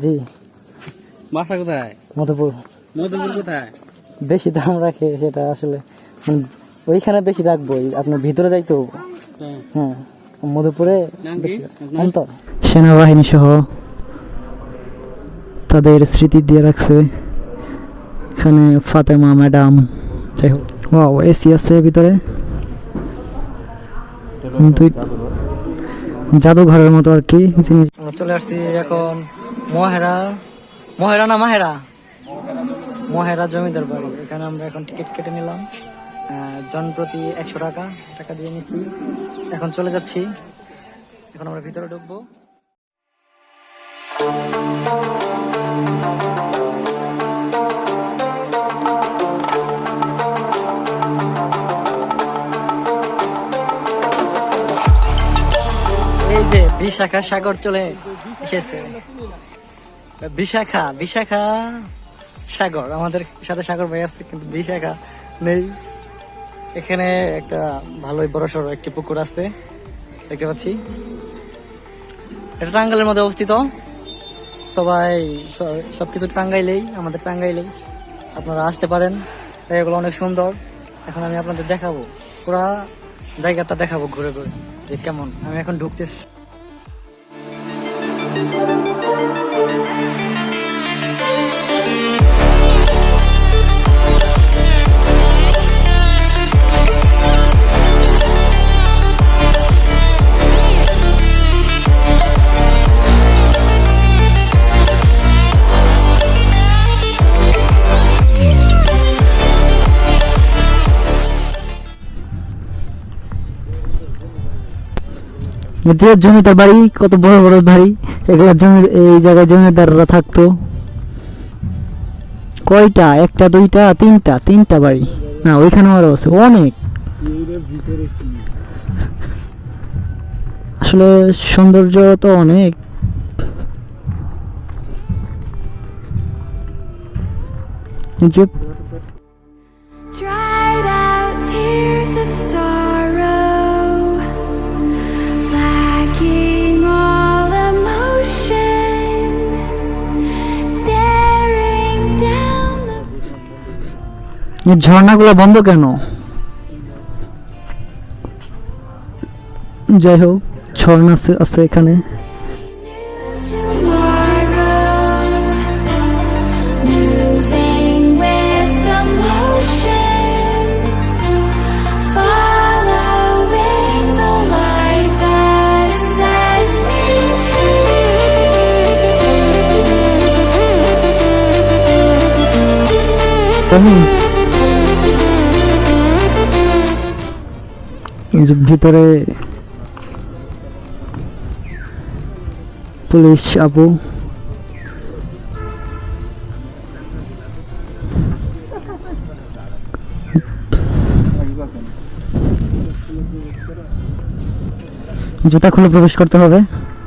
জি বাসা কোথায়? মধুপুর। মধুপুর কোথায়? বেশি দাম রাখে সেটা আসলে ওইখানে বেশি রাখবো, আপনার ভিতরে যাইতে হবো। হ্যাঁ মধুপুরে অন্তর। সেনাবাহিনী সহ তাদের স্মৃতি দিয়ে রাখছে এখানে ফাতেমা ম্যাডাম। যাই হোক, ওয়াও এসি আছে ভিতরে, জাদুঘরের মতো আর কি জিনিস। আমরা চলে আসছি এখন মহেরা জমিদার বাড়ি। এখানে আমরা এখন টিকিট কেটে নিলাম, জন প্রতি 100 টাকা দিয়ে নিচ্ছি। এখন চলে যাচ্ছি, এখন আমরা ভিতরে ঢুকবো। এই যে বিশাখা সাগর চলে এসেছে। বিশাখা সাগর, আমাদের সাথে সাগর ভাই আছে কিন্তু বিশাখা নেই। এখানে একটা ভালোই বড়সড় একটি পুকুর আছে দেখতে পাচ্ছি। এটা টাঙ্গাইলের মধ্যে অবস্থিত। সবাই সবকিছু টাঙ্গাইলেই, আমাদের টাঙ্গাইলেই আপনারা আসতে পারেন। তাই এগুলো অনেক সুন্দর। এখন আমি আপনাদের দেখাবো, পুরা জায়গাটা দেখাবো ঘুরে ঘুরে যে কেমন। আমি এখন ঢুকতেছি। যে জমিদার বাড়ি কত বড় বড় বাড়ি, এগুলা এই জায়গায় জমিদাররা থাকতো। কয়টা? একটা দুইটা তিনটা বাড়ি না, ওইখানে আরো আছে অনেক। আসলে সৌন্দর্য তো অনেক। Dried out tears of sorrow, lacking all emotion, staring down the ঝর্ণাগুলো বন্ধ কেন? যাই হোক, ঝর্ণা আছে এখানে। tomorrow, moving with the motion, following the light that sets me ভিতরে পুলিশ আপু। জুতা খুলে প্রবেশ করতে হবে,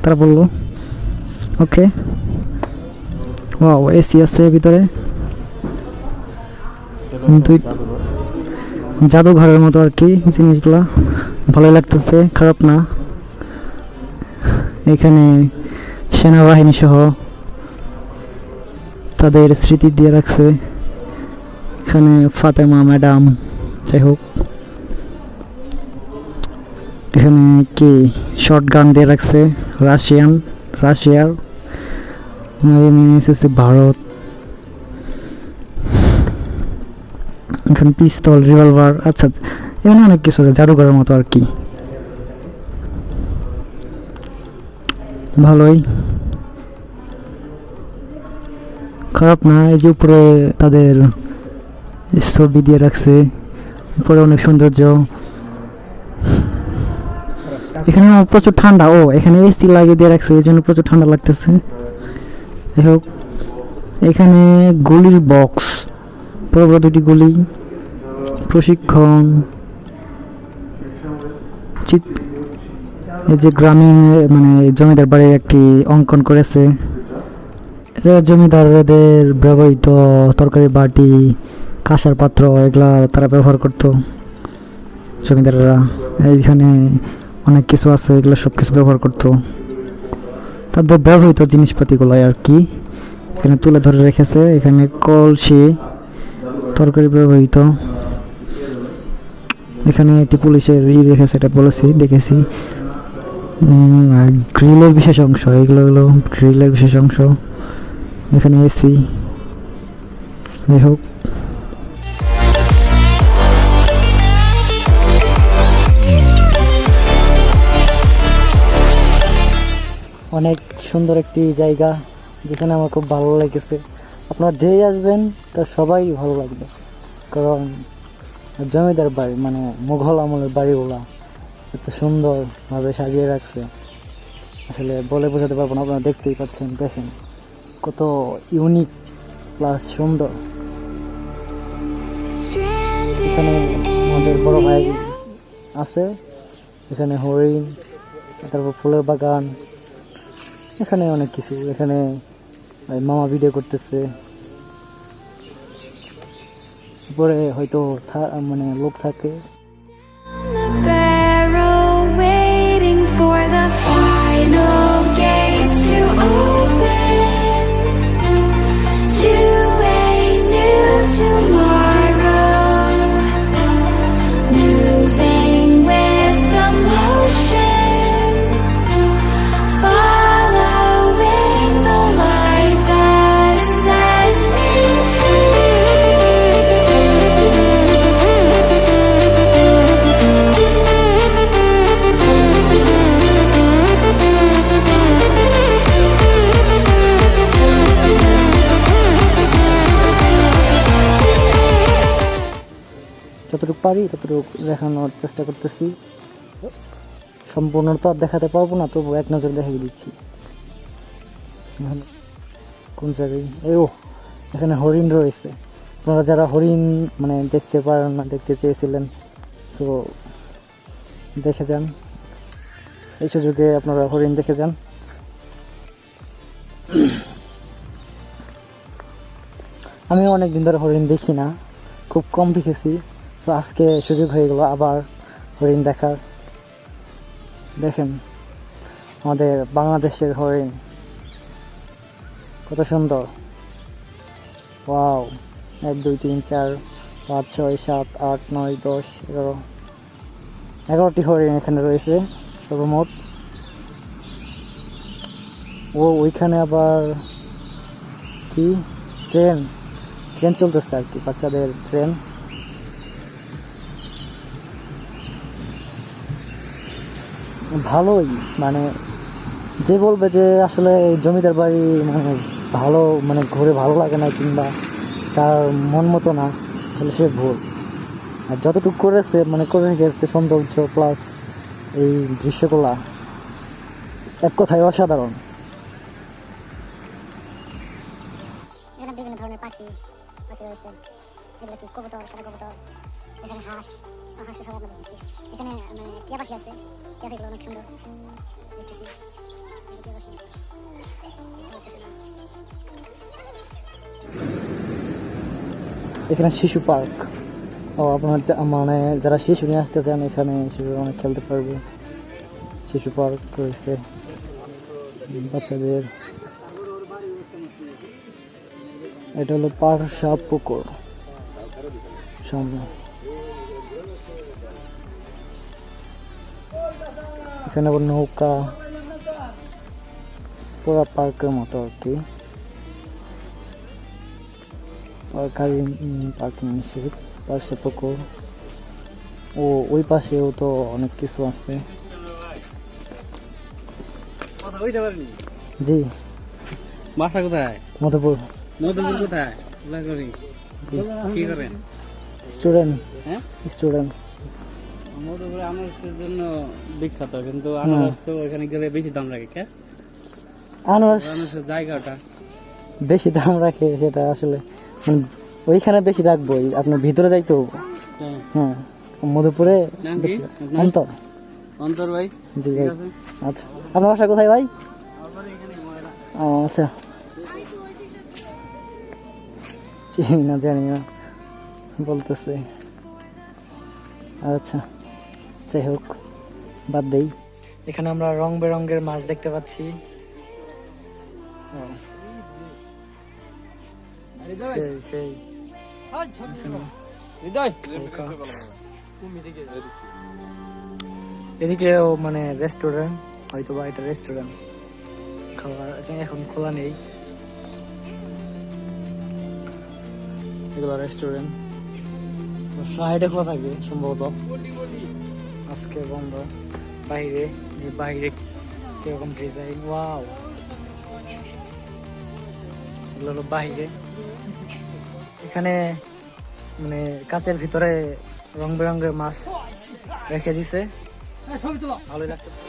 তারা বললো। ওকে, ওয়াও এসি আছে ভিতরে, জাদুঘরের মতো আর কি জিনিসগুলা। ভালোই লাগতেছে, খারাপ না। এখানে সেনাবাহিনী সহ তাদের স্মৃতি দিয়ে রাখছে এখানে ফাতেমা ম্যাডাম। যাই হোক, এখানে কি শর্ট গান দিয়ে রাখছে, রাশিয়ার ভারত। এখানে পিস্তল, রিভলভার, আচ্ছা এখানে অনেক কিছু আছে জাদুঘরের মতো আর কি। ভালোই, খারাপ না। এই যে উপরে তাদের ছবি দিয়ে রাখছে, উপরে অনেক সৌন্দর্য। এখানে প্রচুর ঠান্ডা। ও এখানে এসি লাগিয়ে দিয়ে রাখছে, এই জন্য প্রচুর ঠান্ডা লাগতেছে। যাই হোক, এখানে গুলির বক্স, বড় বড় দুটি গুলি, প্রশিক্ষণ, এই যে গ্রামীণ মানে জমিদার বাড়ির একটি অঙ্কন করেছে। জমিদারদের ব্যবহৃত তরকারি বাটি, কাঁসার পাত্র, এগুলা তারা ব্যবহার করতো জমিদাররা। এইখানে অনেক কিছু আছে, এগুলো সব কিছু ব্যবহার করতো। তাদের ব্যবহৃত জিনিসপাতিগুলো আর কি এখানে তুলে ধরে রেখেছে। এখানে কলসি, তরকারি ব্যবহৃত। এখানে একটি পুলিশের রেখেছে, এটা দেখেছি। গ্রিলের বিশেষ অংশ, এগুলো হলো গ্রিলের বিশেষ অংশ। এখানে এসি। যাই হোক, অনেক সুন্দর একটি জায়গা যেখানে আমার খুব ভালো লেগেছে। আপনারা যেই আসবেন তার সবাই ভালো লাগবে, কারণ জমিদার বাড়ি মানে মুঘল আমলের বাড়িগুলা এত সুন্দরভাবে সাজিয়ে রাখছে, আসলে বলে বোঝাতে পারবো না। আপনারা দেখতেই পাচ্ছেন, দেখেন কত ইউনিক প্লাস সুন্দর। এখানে আমাদের বড় ভাই আছে, এখানে হরিণ, তারপর ফুলের বাগান, এখানে অনেক কিছু। এখানে মামা ভিডিও করতেছে, উপরে হয়তো মানে লোক থাকে। The barrel waiting for the final gates to open to a new tomorrow, moving with the motion, following the light that sets me যতটুকু পারি ততটুকু দেখানোর চেষ্টা করতেছি। সম্পূর্ণ তো আর দেখাতে পারবো না, তবু এক নজর দেখিয়ে দিচ্ছি। কোন জায়গায় এখানে হরিণ রয়েছে। আপনারা যারা হরিণ মানে দেখতে পারেন না, দেখতে চেয়েছিলেন, তো দেখে যান, এই সুযোগে আপনারা হরিণ দেখে যান। আমি অনেকদিন ধরে হরিণ দেখি না, খুব কম দেখেছি, তো আজকে সুযোগ হয়ে গেল আবার হরিণ দেখার। দেখেন আমাদের বাংলাদেশের হরিণ কত সুন্দর। ওয়াও, 1 2 3 4 5 6 7 8 9 10 11 11টি হরিণ এখানে রয়েছে সর্বমোট। ওইখানে আবার কি ট্রেন চলতেছে আর কি, বাচ্চাদের ট্রেন। ভালোই, মানে যে বলবে যে আসলে জমিদার বাড়ি মানে ভালো, মানে ঘুরে ভালো লাগে না কিংবা তার মন মতো না, আসলে সে ভুল। আর যতটুকু করেছে মানে করে গেছে সৌন্দর্য প্লাস এই দৃশ্যগুলা এক কথায় অসাধারণ। এখানে বিভিন্ন ধরনের পাখি রয়েছে, যেগুলো কি কবুতর, সাদা কবুতর, এখানে হাঁস সব আমরা দেখছি। এখানে মানে টিয়া পাখি আছে, টিয়া পাখিগুলো অনেক সুন্দর দেখতেছি। এখানে শিশু পার্ক, আপনার মানে যারা শিশু নিয়ে আসতে চান এখানে শিশুরা অনেক খেলতে পারবে। শিশু পার্ক রয়েছে বাচ্চাদের। এটা হলো পারসা পুকুর সামনে। এখানে আবার নৌকা, পুরো পার্কের মতো আর কি। পার্কিং নিষেধ, পারসা পুকুর। ওই পাশেও তো অনেক কিছু আছে। জি, বাসা কোথায়? মধুপুর। মধুপুর কোথায়? কি করেন? স্টুডেন্ট। হ্যাঁ, স্টুডেন্ট। মধুপুর আনারসের জন্য বিখ্যাত, কিন্তু আনারস তো ওখানে গেলে বেশি দাম লাগে। কে আনারসের জায়গাটা বেশি দাম রাখে সেটা আসলে ওইখানে বেশি রাখবোই, আপনার ভিতরে যাইতে হবে। হ্যাঁ, মধুপুরে অন্তর। অন্তর ভাই, জি ভাই। আচ্ছা, আপনার বাসা কোথায় ভাই? ও আচ্ছা, চিনি না, জানি না বলতেছে। আচ্ছা, যাই হোক, বাদ দেই। এখানে আমরা রং বেরঙের মাছ দেখতে পাচ্ছি, সেই সেই এদিকেও মানে রেস্টুরেন্ট, হয়তো বা এটা রেস্টুরেন্ট, খাবার এখন খোলা নেই। এগুলো রেস্টুরেন্ট, ফ্রাইডে খোলা থাকে সম্ভবত, আজকে বন্ধ। বাইরে যে বাইরে কিরকম ডিজাইন, ওয়াও, এগুলো হলো বাইরে। এখানে মানে কাচের ভিতরে রং বেরঙের মাছ রেখে দিছে, ভালোই লাগতেছে।